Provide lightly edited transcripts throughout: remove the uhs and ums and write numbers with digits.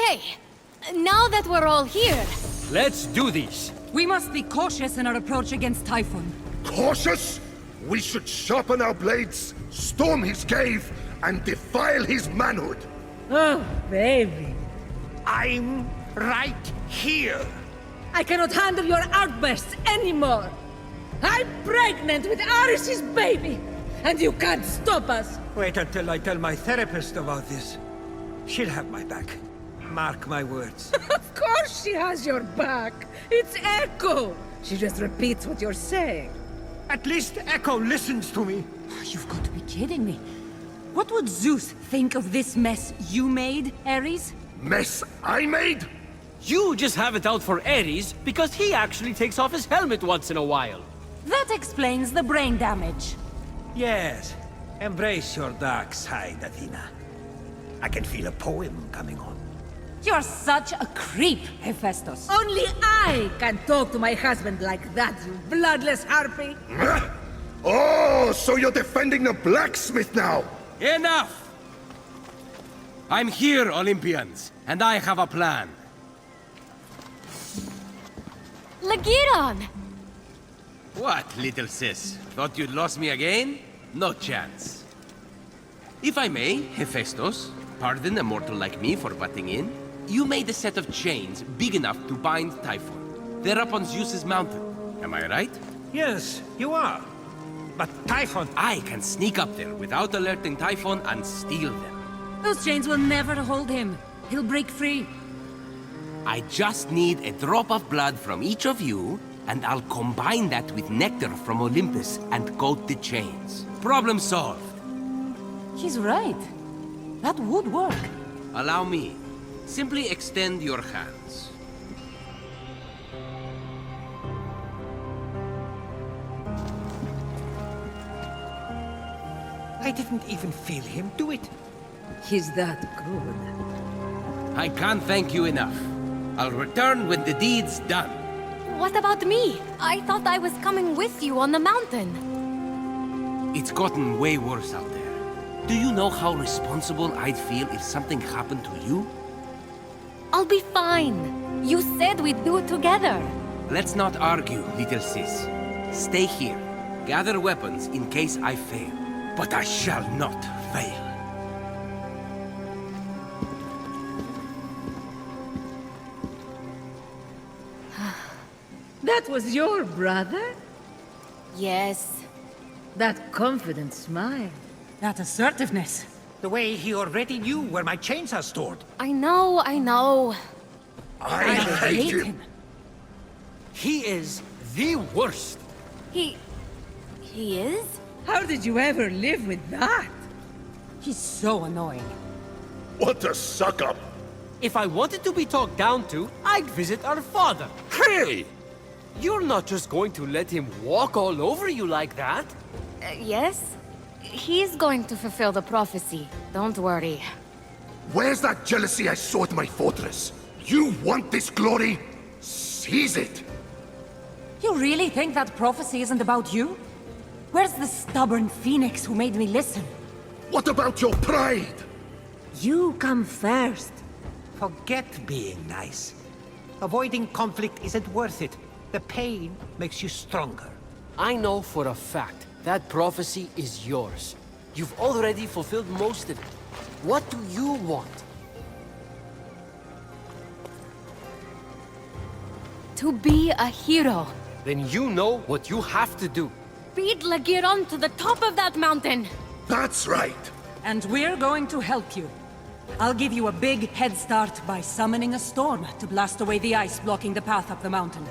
Okay, now that we're all here... Let's do this! We must be cautious in our approach against Typhon. Cautious? We should sharpen our blades, storm his cave, and defile his manhood. Oh, baby. I'm right here! I cannot handle your outbursts anymore. I'm pregnant with Aris's baby, and you can't stop us. Wait until I tell my therapist about this. She'll have my back. Mark my words. Of course she has your back. It's Echo. She just repeats what you're saying. At least Echo listens to me. You've got to be kidding me. What would Zeus think of this mess you made, Ares? Mess I made? You just have it out for Ares because he actually takes off his helmet once in a while. That explains the brain damage. Yes. Embrace your dark side, Athena. I can feel a poem coming on. You're such a creep, Hephaestus. Only I can talk to my husband like that, you bloodless harpy. Oh, so you're defending the blacksmith now? Enough! I'm here, Olympians, and I have a plan. Lagiron! What, little sis? Thought you'd lost me again? No chance. If I may, Hephaestus, pardon a mortal like me for butting in. You made a set of chains big enough to bind Typhon. They're up on Zeus's mountain. Am I right? Yes, you are. But Typhon... I can sneak up there without alerting Typhon and steal them. Those chains will never hold him. He'll break free. I just need a drop of blood from each of you, and I'll combine that with nectar from Olympus and coat the chains. Problem solved. He's right. That would work. Allow me. Simply extend your hands. I didn't even feel him do it. He's that good. I can't thank you enough. I'll return when the deed's done. What about me? I thought I was coming with you on the mountain. It's gotten way worse out there. Do you know how responsible I'd feel if something happened to you? I'll be fine. You said we'd do it together. Let's not argue, little sis. Stay here. Gather weapons in case I fail. But I shall not fail. That was your brother? Yes. That confident smile. That assertiveness. The way he already knew where my chains are stored. I know, I know. I hate him. He is the worst. He is? How did you ever live with that? He's so annoying. What a suck-up. If I wanted to be talked down to, I'd visit our father. Hey! You're not just going to let him walk all over you like that. Yes? He's going to fulfill the prophecy. Don't worry. Where's that jealousy I saw at my fortress? You want this glory? Seize it! You really think that prophecy isn't about you? Where's the stubborn Fenyx who made me listen? What about your pride? You come first. Forget being nice. Avoiding conflict isn't worth it. The pain makes you stronger. I know for a fact that prophecy is yours. You've already fulfilled most of it. What do you want? To be a hero. Then you know what you have to do. Beat Lagiron to the top of that mountain. That's right. And we're going to help you. I'll give you a big head start by summoning a storm to blast away the ice blocking the path up the mountain.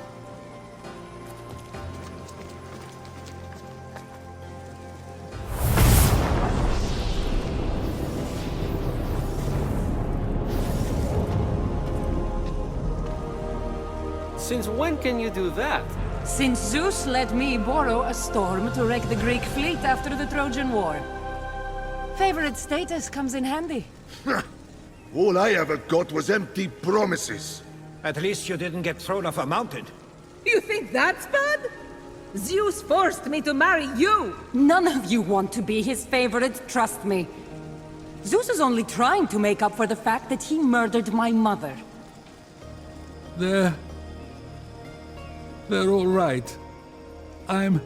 Since when can you do that? Since Zeus let me borrow a storm to wreck the Greek fleet after the Trojan War. Favorite status comes in handy. All I ever got was empty promises. At least you didn't get thrown off a mountain. You think that's bad? Zeus forced me to marry you! None of you want to be his favorite, trust me. Zeus is only trying to make up for the fact that he murdered my mother. They're all right. I'm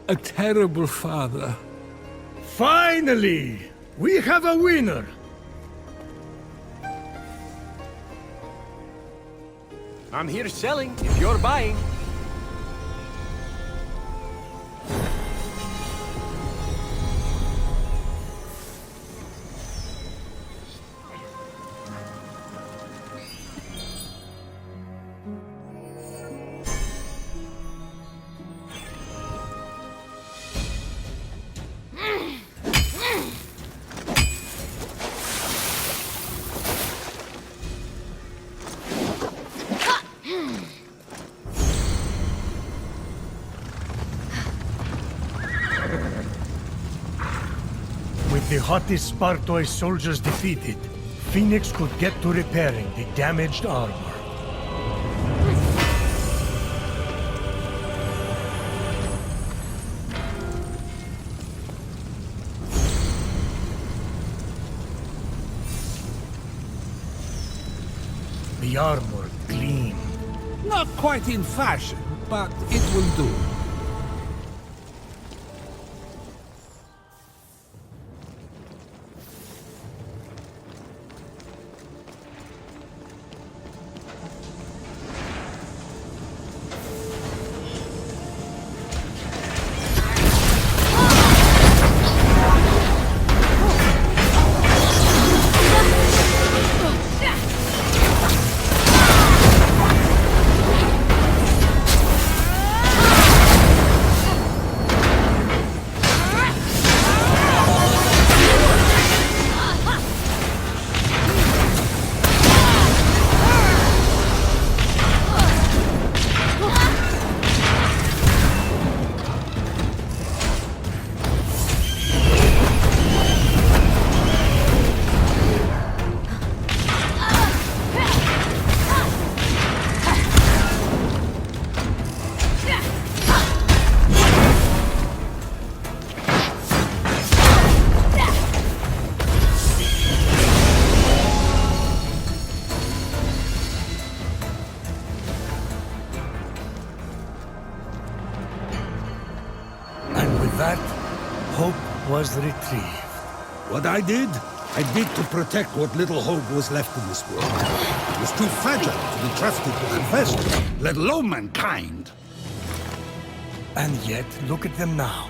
a terrible father. Finally! We have a winner! I'm here selling if you're buying. With the hottest Spartoi soldiers defeated, Fenyx could get to repairing the damaged armor. The armor gleamed. Not quite in fashion, but it will do. That hope was retrieved. What I did to protect what little hope was left in this world. It was too fragile to be trusted to Hephaestus, let alone mankind. And yet, look at them now.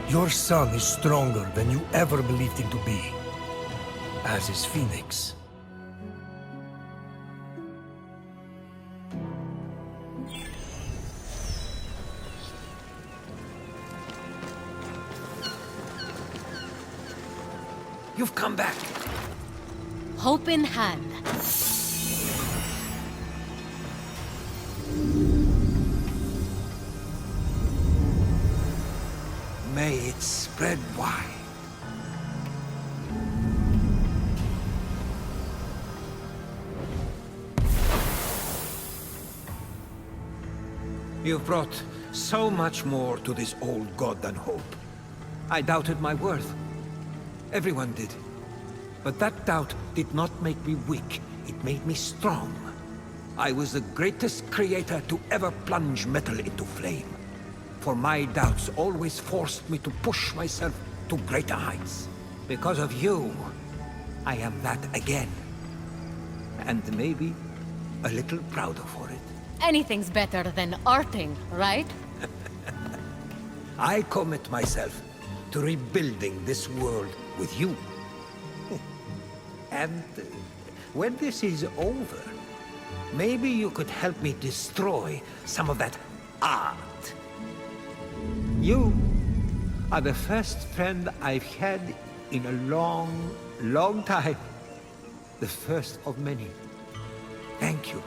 Your son is stronger than you ever believed him to be. As is Fenyx. You've come back. Hope in hand. May it spread wide. You've brought so much more to this old god than hope. I doubted my worth. Everyone did. But that doubt did not make me weak. It made me strong. I was the greatest creator to ever plunge metal into flame. For my doubts always forced me to push myself to greater heights. Because of you, I am that again. And maybe a little prouder for it. Anything's better than arting, right? I commit myself to rebuilding this world with you. And when this is over, maybe you could help me destroy some of that art. You are the first friend I've had in a long, long time. The first of many. Thank you,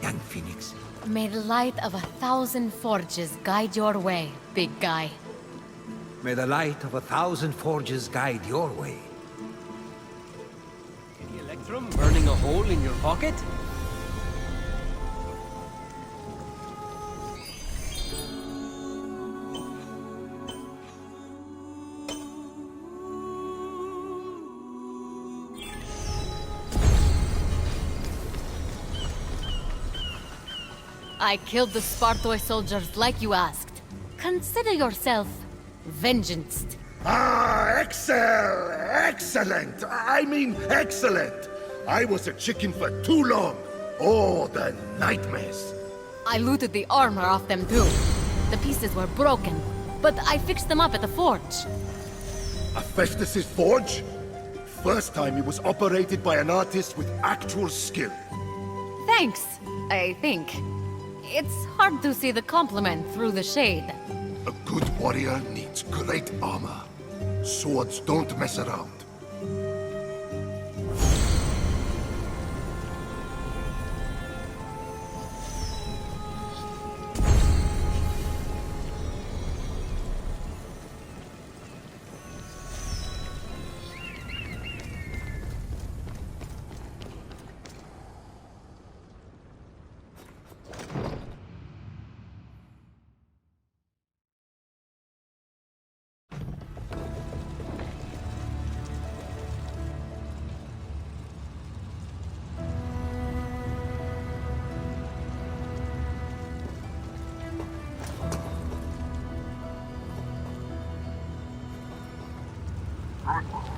young Fenyx. May the light of 1,000 forges guide your way, big guy. May the light of 1,000 forges guide your way. Any electrum burning a hole in your pocket? I killed the Spartoi soldiers like you asked. Consider yourself vengeanced. Excellent! I mean, excellent! I was a chicken for too long. Oh, the nightmares. I looted the armor off them too. The pieces were broken, but I fixed them up at the forge. Hephaestus' forge? First time it was operated by an artist with actual skill. Thanks, I think. It's hard to see the compliment through the shade. A good warrior needs great armor. Swords don't mess around.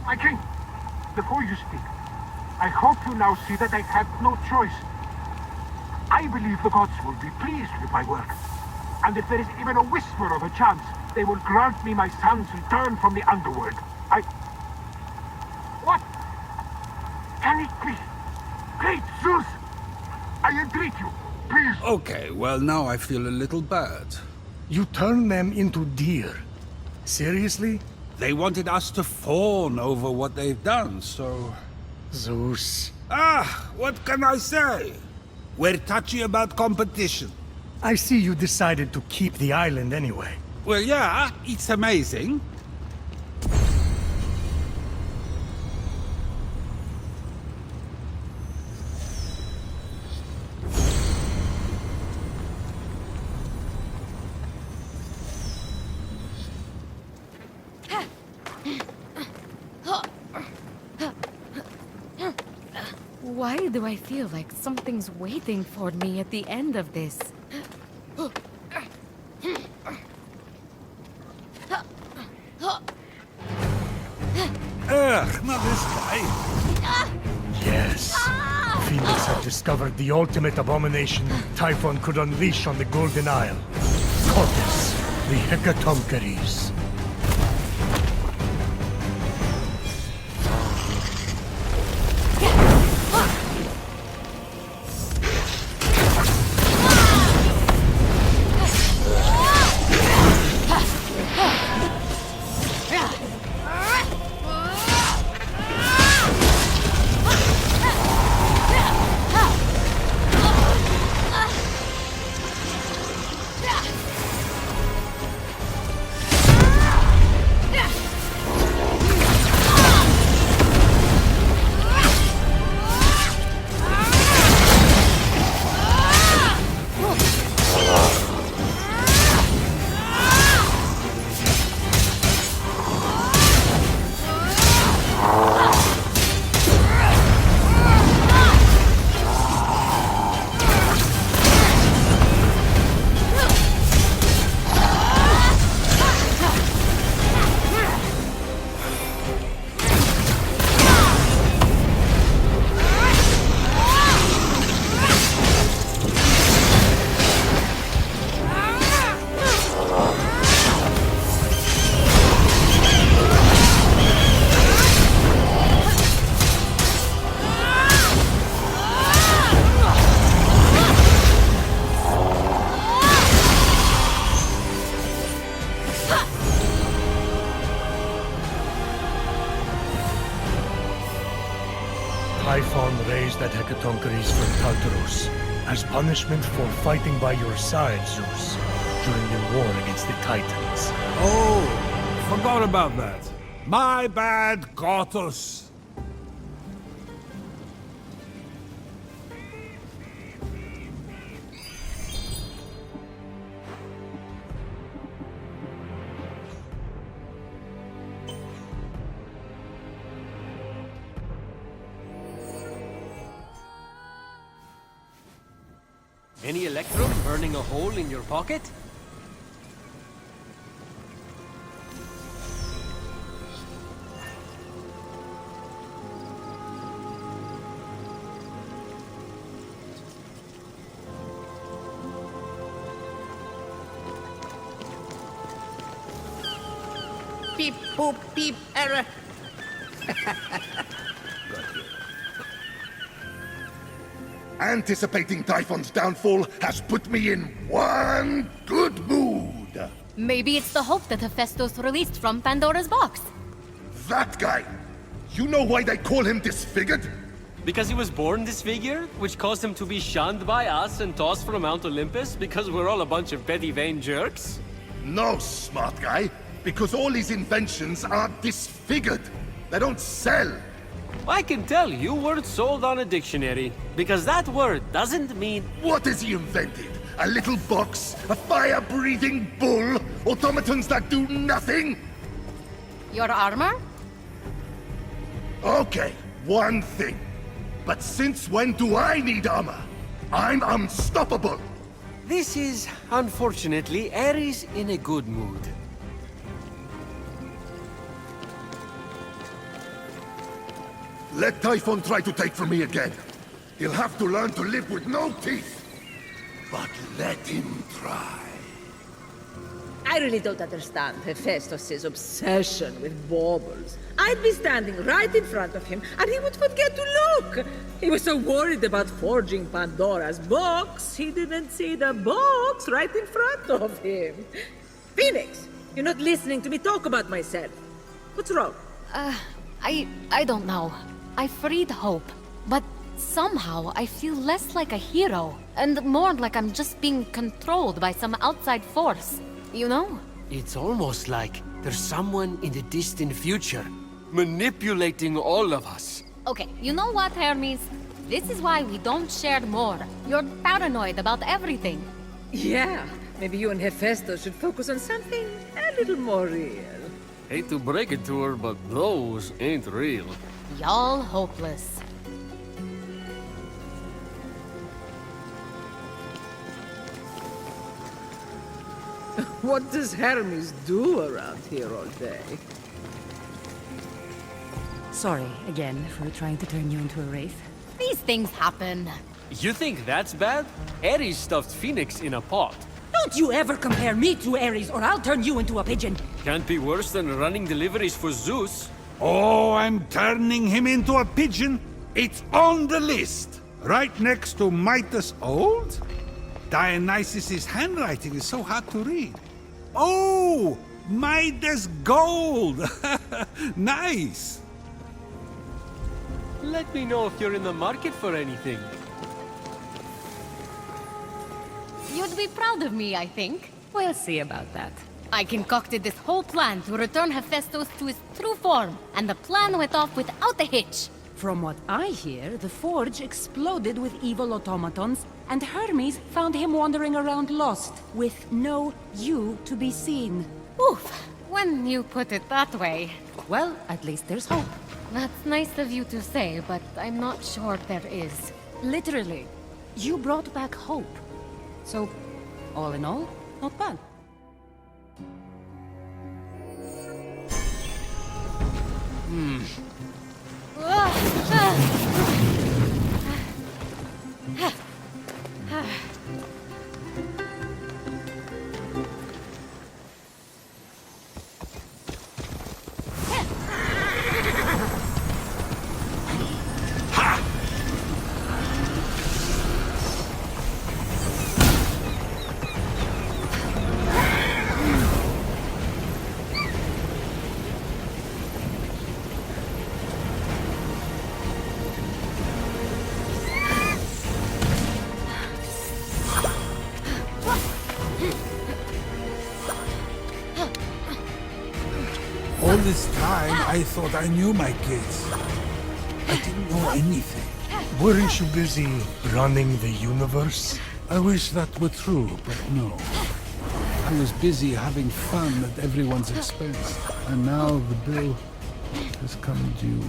My king, before you speak, I hope you now see that I had no choice. I believe the gods will be pleased with my work. And if there is even a whisper of a chance, they will grant me my son's return from the underworld. What? Can it be? Great Zeus! I entreat you, please. Okay, well now I feel a little bad. You turn them into deer. Seriously? They wanted us to fawn over what they've done, so... Zeus. What can I say? We're touchy about competition. I see you decided to keep the island anyway. Well, yeah, it's amazing. Why do I feel like something's waiting for me at the end of this? Not this guy. Yes. Fenyx had discovered the ultimate abomination Typhon could unleash on the Golden Isle. Corpus, the Hecatoncheires. Typhon raised that Hecatoncheires from Tartarus as punishment for fighting by your side, Zeus, during your war against the Titans. Oh, forgot about that. My bad, Gothos. Any electrum burning a hole in your pocket? Beep, boop, beep, error. Anticipating Typhon's downfall has put me in one good mood. Maybe it's the hope that Hephaestus released from Pandora's box. That guy! You know why they call him disfigured? Because he was born disfigured, which caused him to be shunned by us and tossed from Mount Olympus because we're all a bunch of petty vain jerks? No, smart guy. Because all his inventions are disfigured. They don't sell. I can tell you weren't sold on a dictionary, because that word doesn't mean... What has he invented? A little box? A fire-breathing bull? Automatons that do nothing? Your armor? Okay, one thing. But since when do I need armor? I'm unstoppable. This is, unfortunately, Ares in a good mood. Let Typhon try to take from me again. He'll have to learn to live with no teeth. But let him try. I really don't understand Hephaestus' obsession with baubles. I'd be standing right in front of him, and he would forget to look. He was so worried about forging Pandora's box, he didn't see the box right in front of him. Fenyx, you're not listening to me talk about myself. What's wrong? I don't know. I freed Hope, but somehow I feel less like a hero, and more like I'm just being controlled by some outside force. You know? It's almost like there's someone in the distant future manipulating all of us. Okay, you know what, Hermes? This is why we don't share more. You're paranoid about everything. Yeah, maybe you and Hephaestus should focus on something a little more real. Hate to break it to her, but those ain't real. Y'all hopeless. What does Hermes do around here all day? Sorry, again, for trying to turn you into a wraith. These things happen. You think that's bad? Ares stuffed Fenyx in a pot. Don't you ever compare me to Ares, or I'll turn you into a pigeon! Can't be worse than running deliveries for Zeus. Oh, I'm turning him into a pigeon? It's on the list! Right next to Midas Old? Dionysus' handwriting is so hard to read. Oh! Midas Gold! Nice! Let me know if you're in the market for anything. You'd be proud of me, I think. We'll see about that. I concocted this whole plan to return Hephaestus to his true form, and the plan went off without a hitch. From what I hear, the forge exploded with evil automatons, and Hermes found him wandering around lost, with no you to be seen. Oof, when you put it that way. Well, at least there's hope. That's nice of you to say, but I'm not sure there is. Literally. You brought back hope. So, all in all, not bad. All this time, I thought I knew my kids. I didn't know anything. Weren't you busy running the universe? I wish that were true, but no. I was busy having fun at everyone's expense. And now the bill has come due.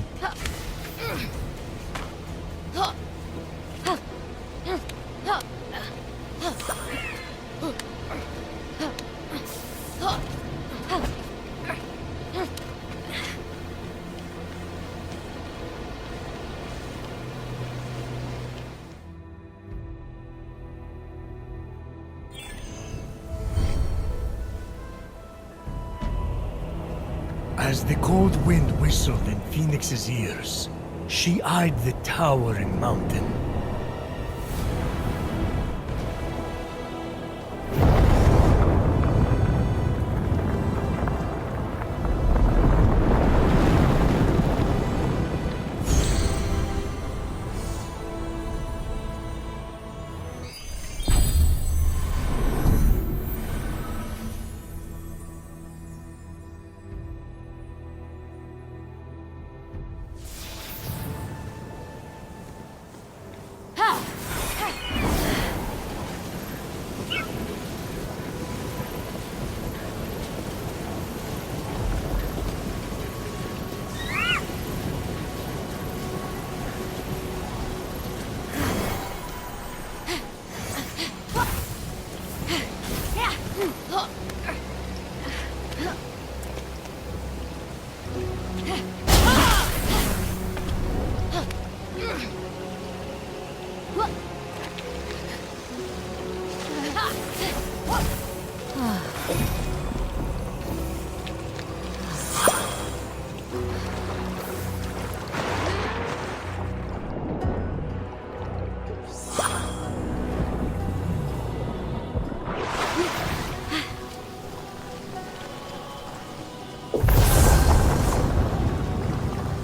As the cold wind whistled in Fenyx's ears, she eyed the towering mountain.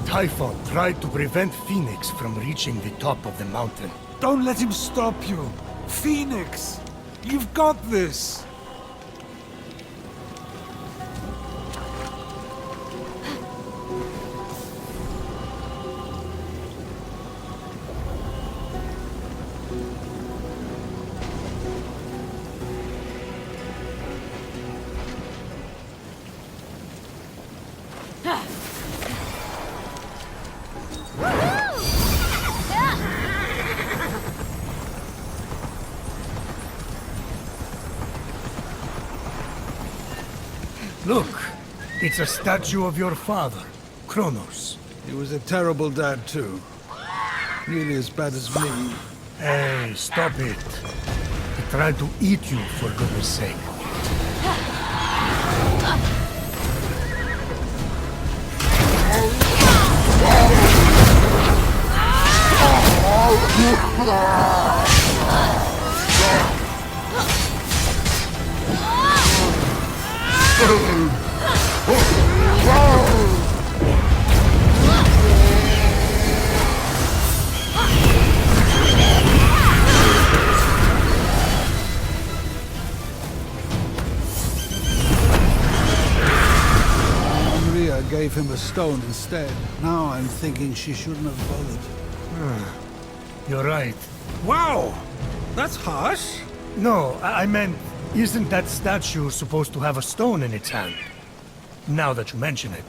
Typhon tried to prevent Fenyx from reaching the top of the mountain. Don't let him stop you. Fenyx, you've got this. Look, it's a statue of your father, Kronos. He was a terrible dad too. Nearly as bad as me. Hey, stop it. He tried to eat you, for goodness sake. Maria gave him a stone instead. Now I'm thinking she shouldn't have bothered. You're right. Wow! That's harsh. No, I meant, isn't that statue supposed to have a stone in its hand? Now that you mention it.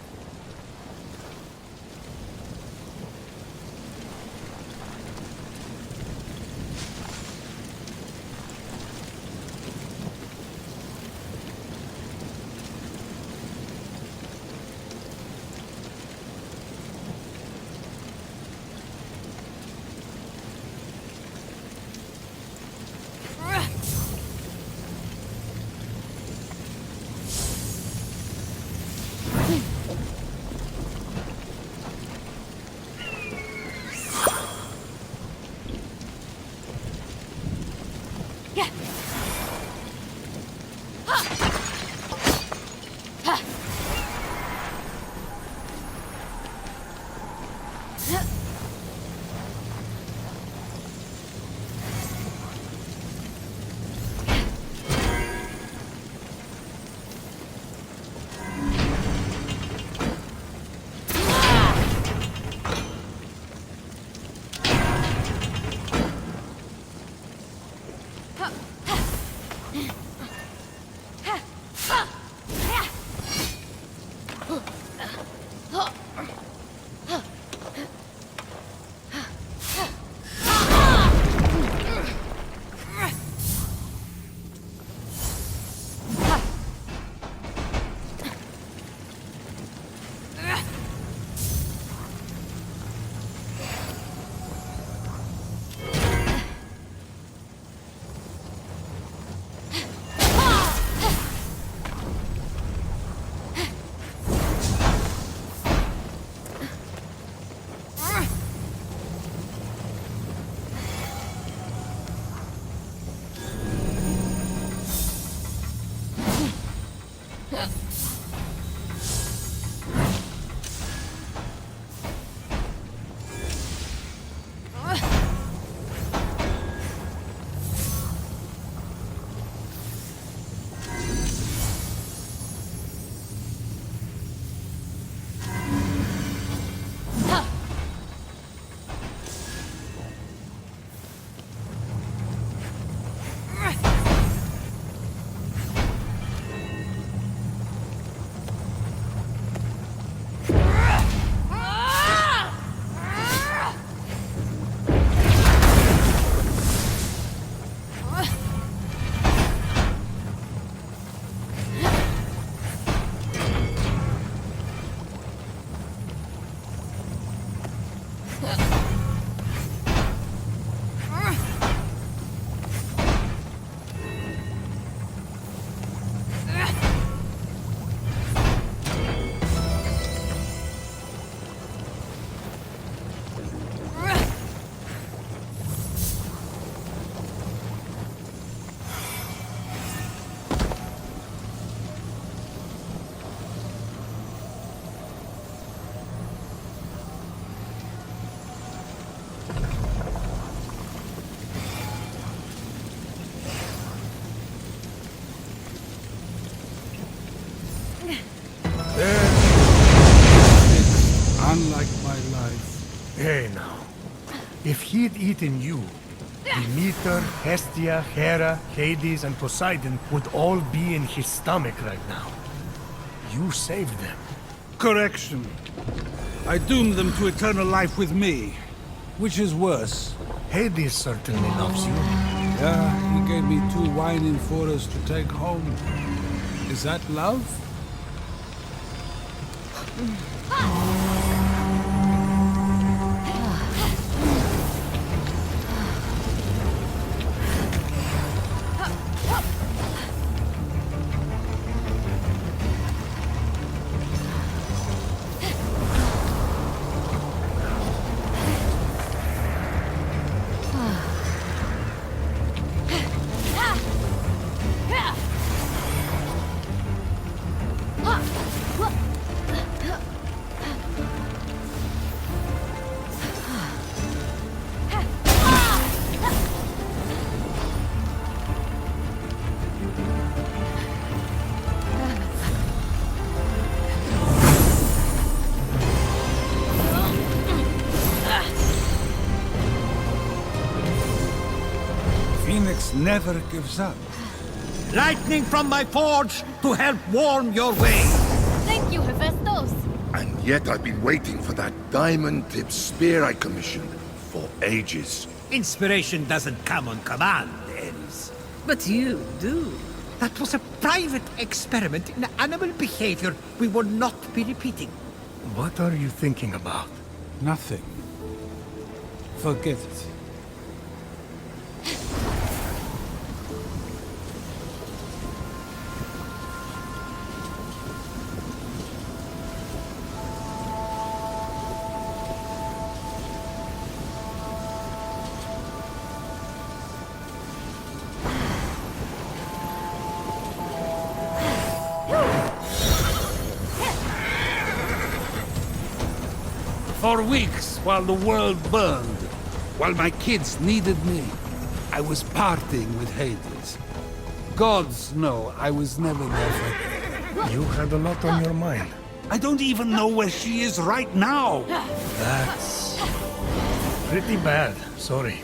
Hey now. If he'd eaten you, Demeter, Hestia, Hera, Hades, and Poseidon would all be in his stomach right now. You saved them. Correction. I doomed them to eternal life with me. Which is worse? Hades certainly loves you. Yeah, he gave me 2 wine amphoras to take home. Is that love? Fenyx never gives up. Lightning from my forge to help warm your way. Thank you, Hephaestus. And yet I've been waiting for that diamond-tipped spear I commissioned for ages. Inspiration doesn't come on command, Elves. But you do. That was a private experiment in animal behavior we will not be repeating. What are you thinking about? Nothing. Forget it. For weeks, while the world burned, while my kids needed me, I was partying with Hades. Gods know I was never there for her. You had a lot on your mind. I don't even know where she is right now. That's pretty bad. Sorry.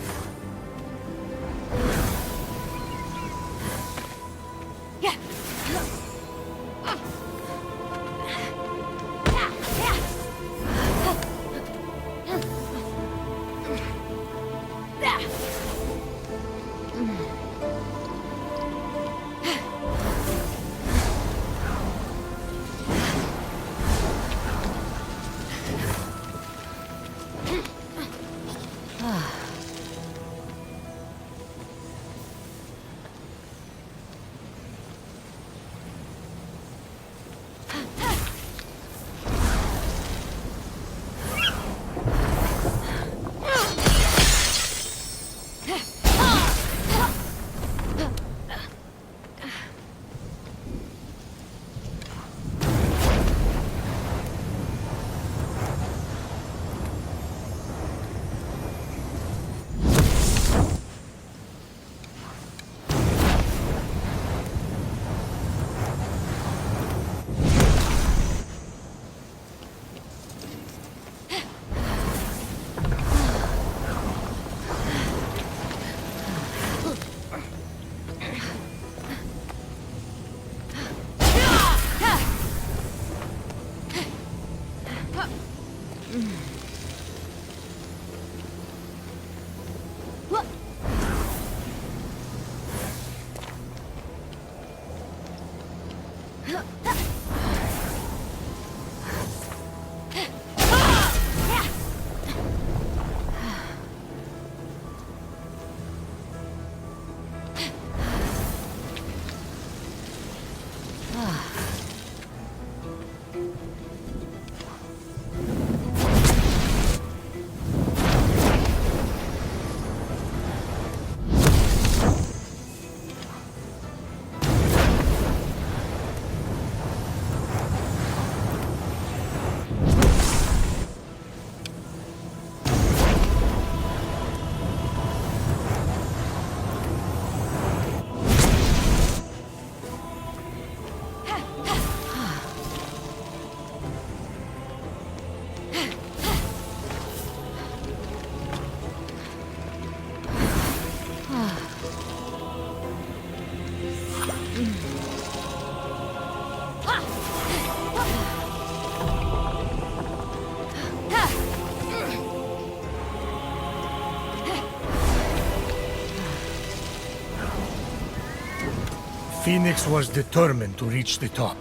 Fenyx was determined to reach the top.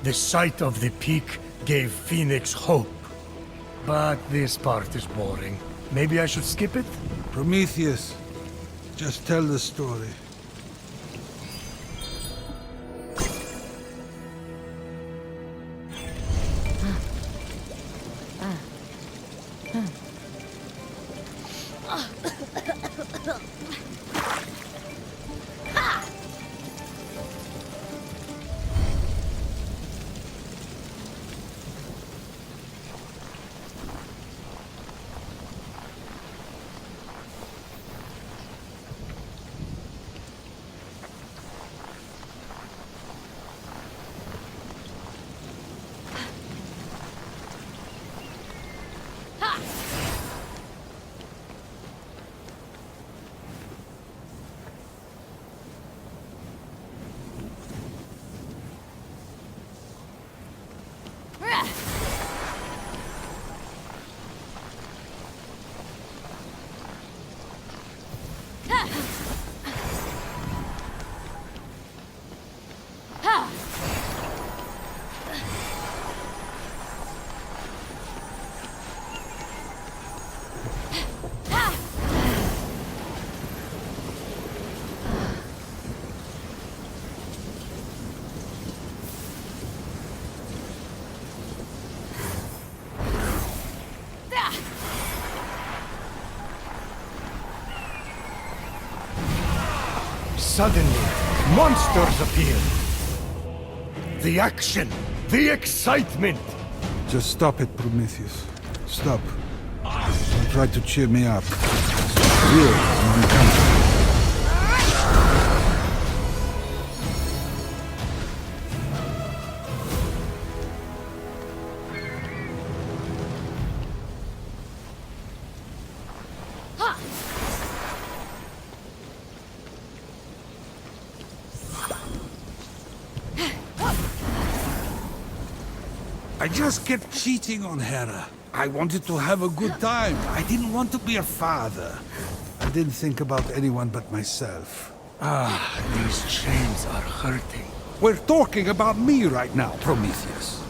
The sight of the peak gave Fenyx hope. But this part is boring. Maybe I should skip it? Prometheus, just tell the story. Suddenly, monsters appeared. The action, the excitement. Just stop it, Prometheus. Stop. Don't try to cheer me up. It's real and uncomfortable. I just kept cheating on Hera. I wanted to have a good time. I didn't want to be a father. I didn't think about anyone but myself. These chains are hurting. We're talking about me right now, Prometheus.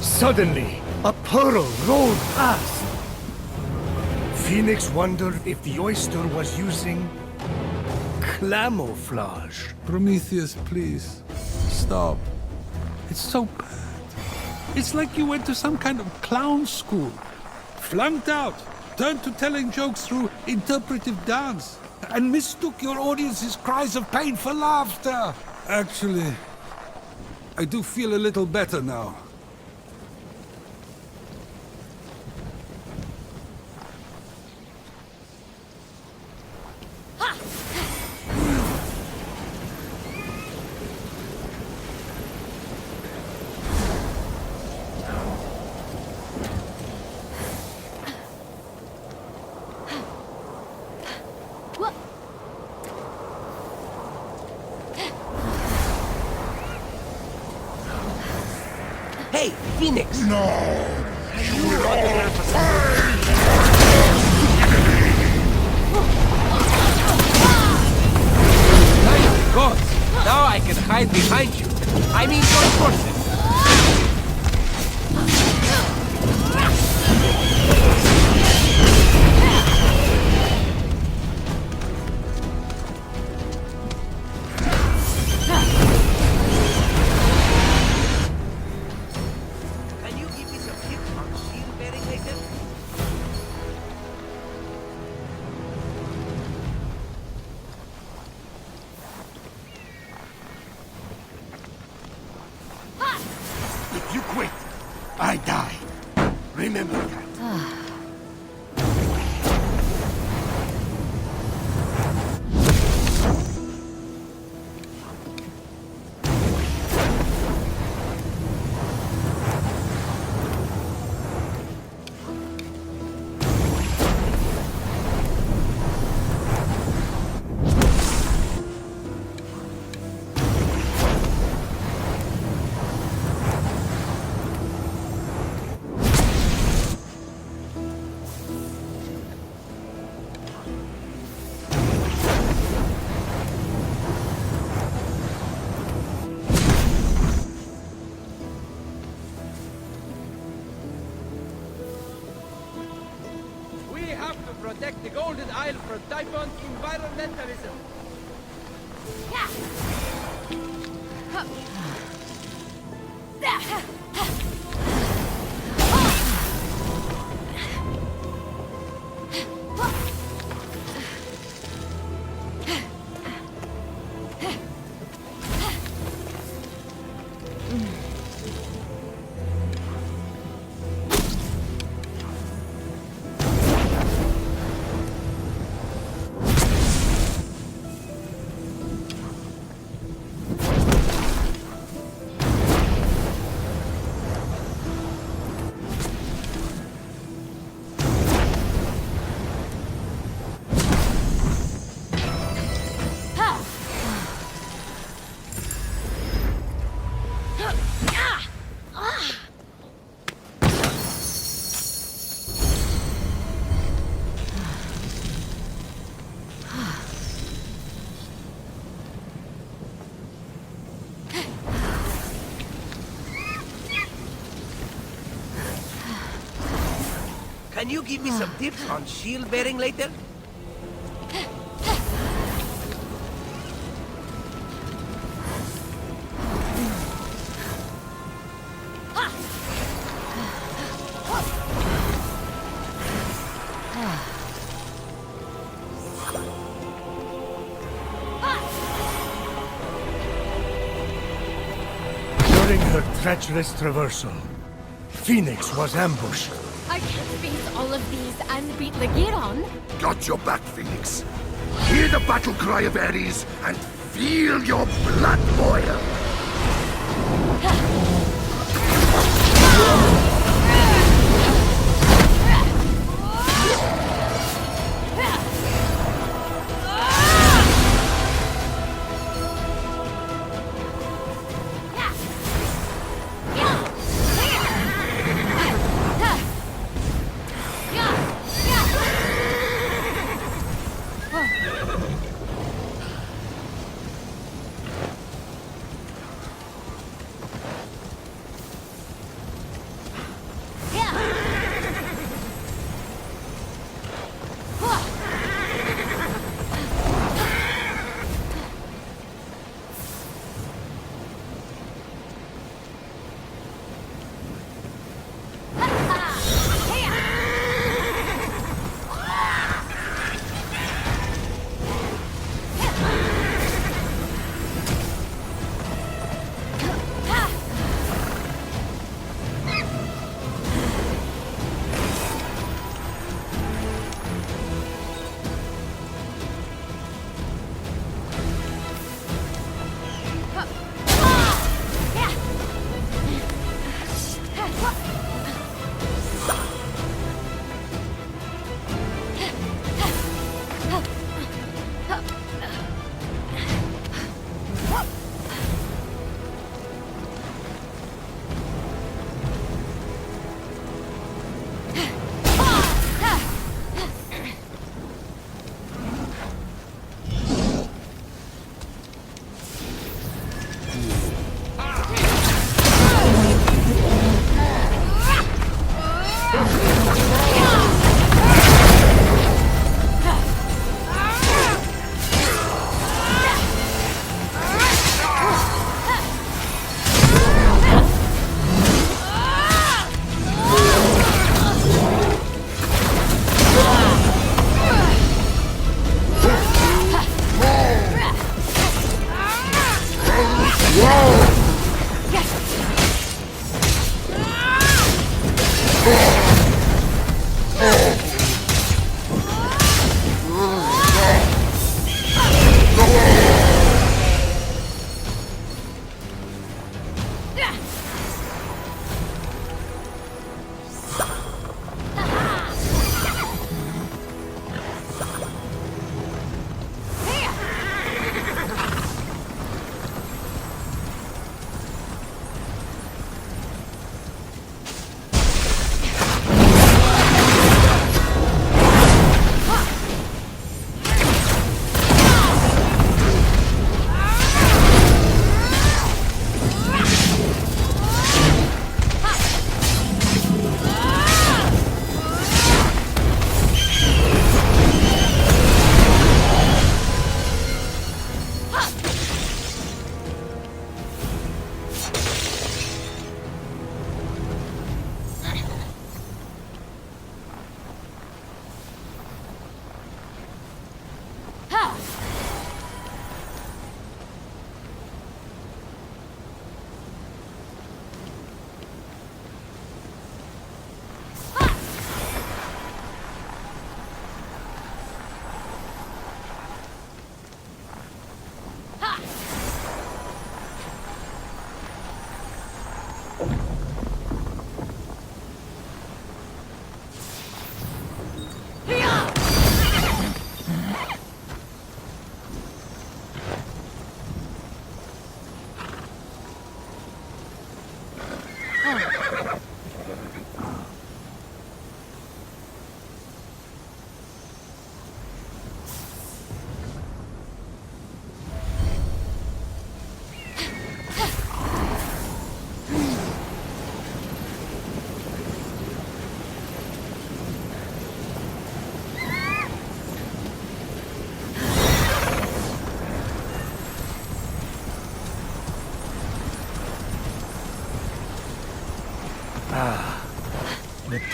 Suddenly, a pearl rolled past. Fenyx wondered if the oyster was using camouflage. Prometheus, please. Stop. It's so bad. It's like you went to some kind of clown school. Flunked out. Turned to telling jokes through interpretive dance. And mistook your audience's cries of pain for laughter. Actually, I do feel a little better now. Hey, Fenyx! No! You will all Nice gods! Now I can hide behind you. I mean, join forces. Can you give me some tips on shield bearing later? If you quit, I die. Remember that. We have to protect the Golden Isle from Typhon's environmentalism. Can you give me some tips on shield bearing later? During her treacherous traversal, Fenyx was ambushed. I can't face all of these and beat Legiron. Got your back, Fenyx. Hear the battle cry of Ares and feel your blood boil.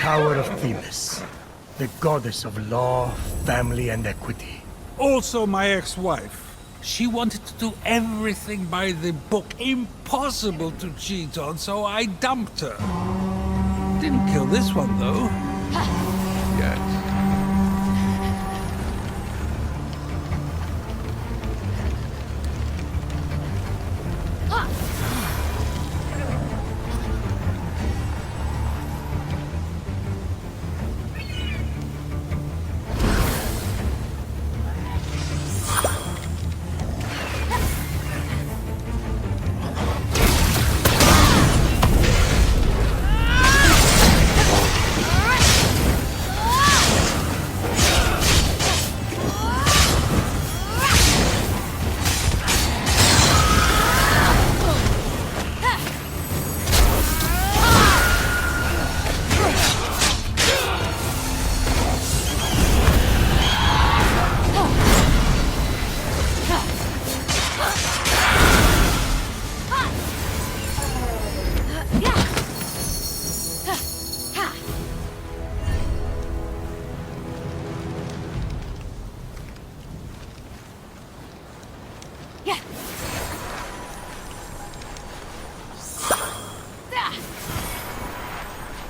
tower of Themis, the goddess of law, family, and equity. Also my ex-wife. She wanted to do everything by the book. Impossible to cheat on, so I dumped her. Didn't kill this one, though. Yes.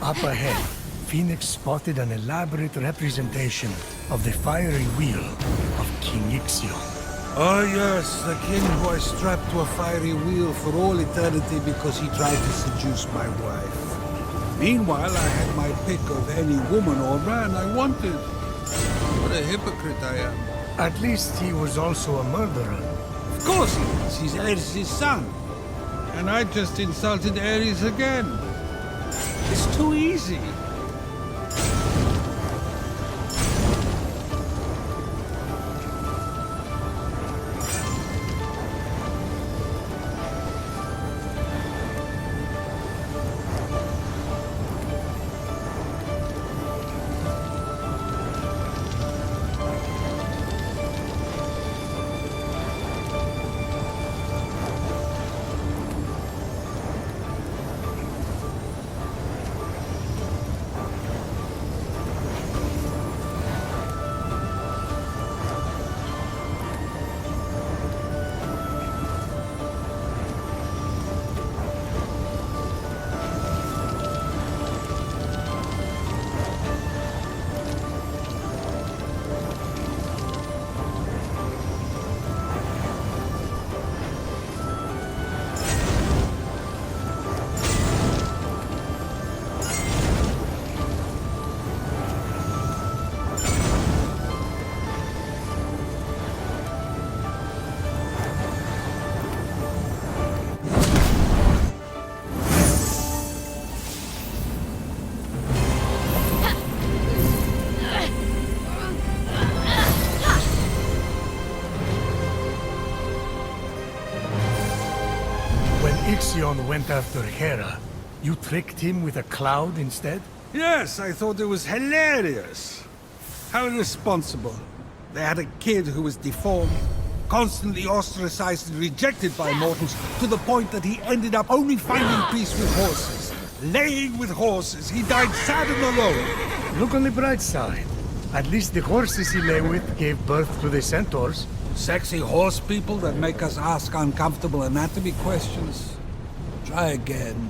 Up ahead, Fenyx spotted an elaborate representation of the fiery wheel of King Ixion. Oh yes, the king who I strapped to a fiery wheel for all eternity because he tried to seduce my wife. Meanwhile, I had my pick of any woman or man I wanted. What a hypocrite I am. At least he was also a murderer. Of course he is. He's Ares' son. And I just insulted Ares again. It's too easy. Ixion went after Hera. You tricked him with a cloud instead? Yes, I thought it was hilarious. How irresponsible. They had a kid who was deformed, constantly ostracized and rejected by mortals, to the point that he ended up only finding peace with horses. Laying with horses, he died sad and alone. Look on the bright side. At least the horses he lay with gave birth to the centaurs. Sexy horse people that make us ask uncomfortable anatomy questions. Try again.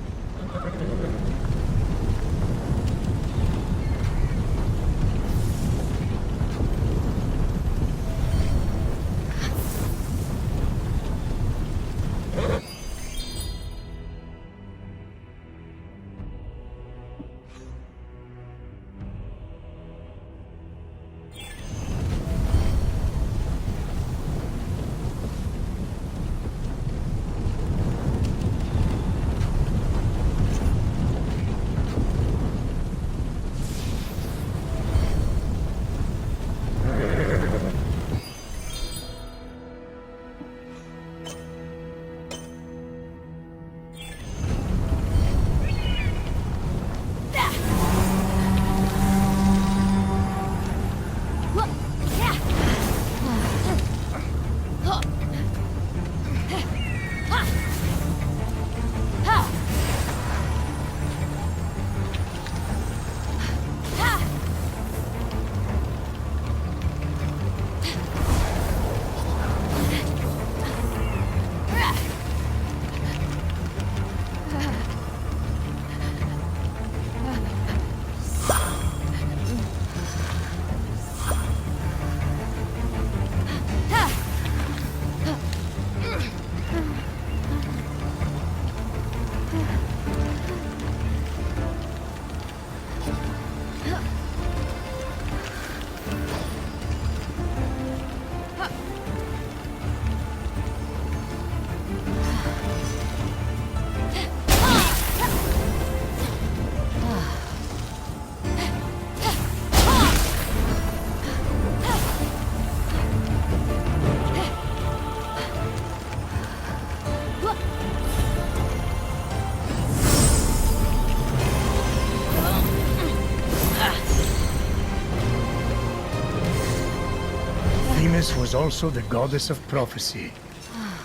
also the goddess of prophecy,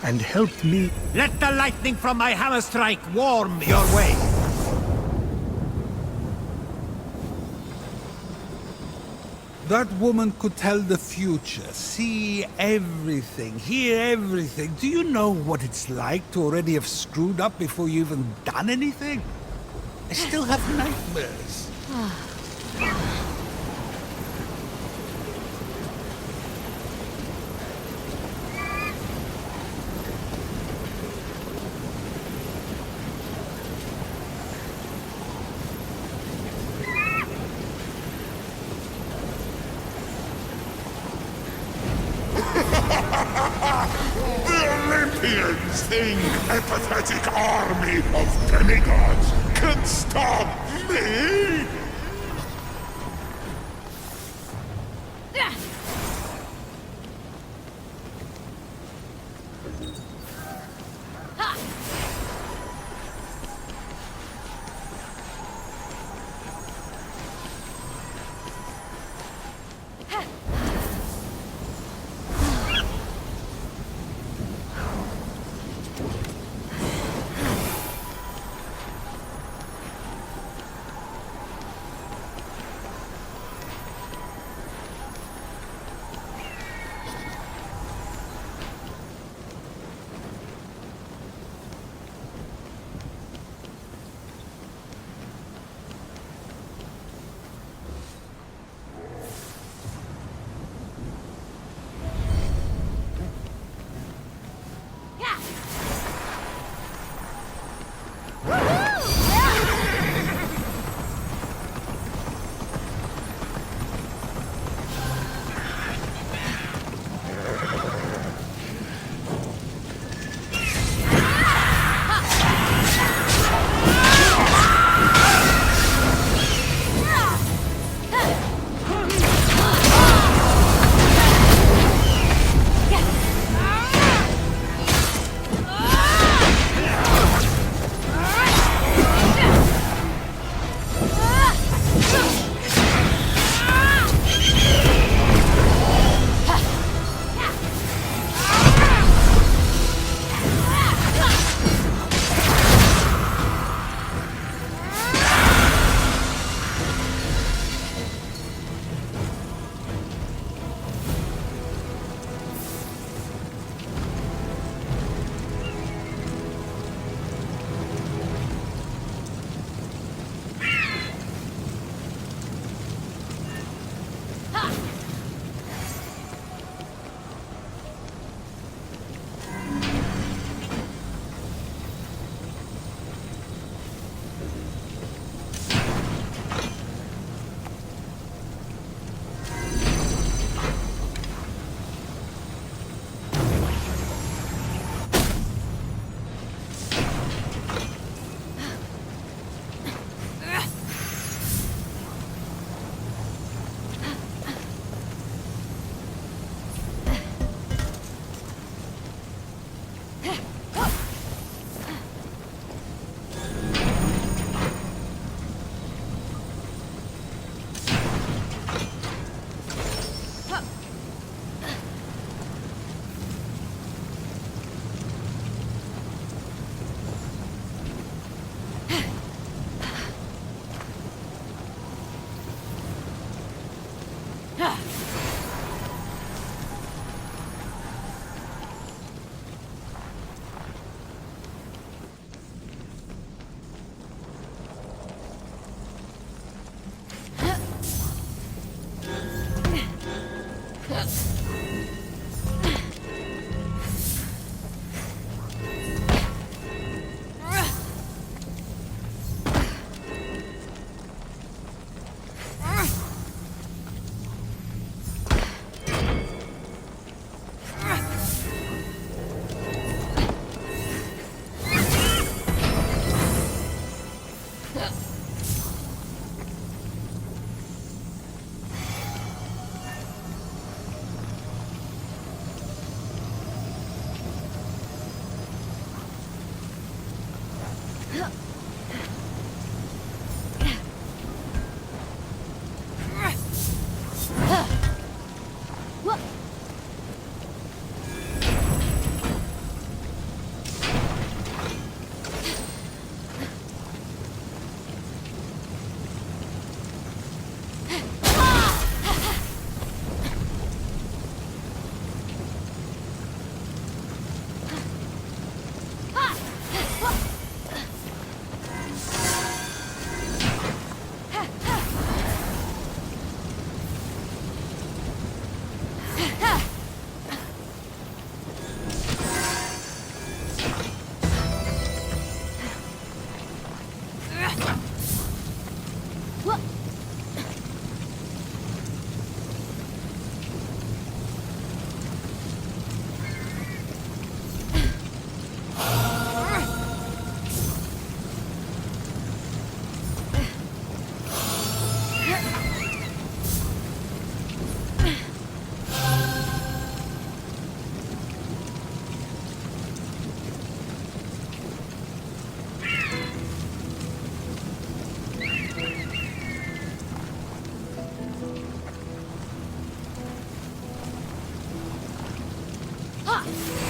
and helped me. Let the lightning from my hammer strike warm your way. That woman could tell the future, see everything, hear everything. Do you know what it's like to already have screwed up before you even done anything? I still have nightmares. The Olympians think a pathetic army of demigods can stop me? Ha!